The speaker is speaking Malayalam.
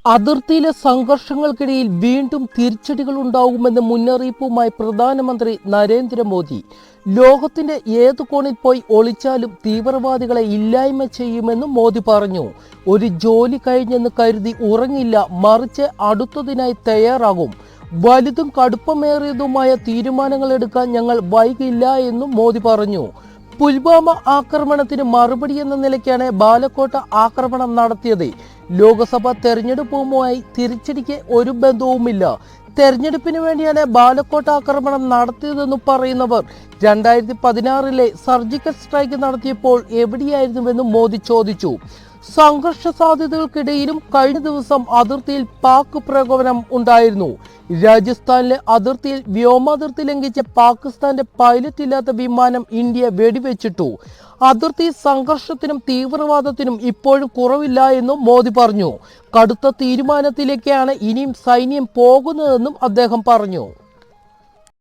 അതിർത്തിയിലെ സംഘർഷങ്ങൾക്കിടയിൽ വീണ്ടും തിരിച്ചടികൾ ഉണ്ടാകുമെന്ന മുന്നറിയിപ്പുമായി പ്രധാനമന്ത്രി നരേന്ദ്രമോദി. ലോകത്തിന്റെ ഏതു കോണിൽ പോയി ഒളിച്ചാലും തീവ്രവാദികളെ ഇല്ലായ്മ ചെയ്യുമെന്നും മോദി പറഞ്ഞു. ഒരു ജോലി കഴിഞ്ഞെന്ന് കരുതി ഉറങ്ങില്ല, മറിച്ച് അടുത്തതിനായി തയ്യാറാകും. വലുതും കടുപ്പമേറിയതുമായ തീരുമാനങ്ങൾ എടുക്കാൻ ഞങ്ങൾ വൈകില്ല എന്നും മോദി പറഞ്ഞു. പുൽവാമ ആക്രമണത്തിന് മറുപടി എന്ന നിലയ്ക്കാണ് ബാലക്കോട്ട് ആക്രമണം നടത്തിയത്. ലോക്സഭാ തെരഞ്ഞെടുപ്പുമായി തിരിച്ചടിക്ക് ഒരു ബന്ധവുമില്ല. തെരഞ്ഞെടുപ്പിന് വേണ്ടിയാണ് ബാലക്കോട്ട് ആക്രമണം നടത്തിയതെന്ന് പറയുന്നവർ 2016 സർജിക്കൽ സ്ട്രൈക്ക് നടത്തിയപ്പോൾ എവിടെയായിരുന്നുവെന്നും മോദി ചോദിച്ചു. സംഘർഷ സാധ്യതകൾക്കിടയിലും കഴിഞ്ഞ ദിവസം അതിർത്തിയിൽ പാക് പ്രകോപനം ഉണ്ടായിരുന്നു. രാജസ്ഥാനിലെ അതിർത്തിയിൽ വ്യോമാതിർത്തി ലംഘിച്ച പാകിസ്ഥാന്റെ പൈലറ്റ് ഇല്ലാത്ത വിമാനം ഇന്ത്യ വെടിവെച്ചിട്ടു. അതിർത്തി സംഘർഷത്തിനും തീവ്രവാദത്തിനും ഇപ്പോഴും കുറവില്ല എന്നും മോദി പറഞ്ഞു. കടുത്ത തീരുമാനത്തിലേക്കാണ് ഇനിയും സൈന്യം പോകുന്നതെന്നും അദ്ദേഹം പറഞ്ഞു.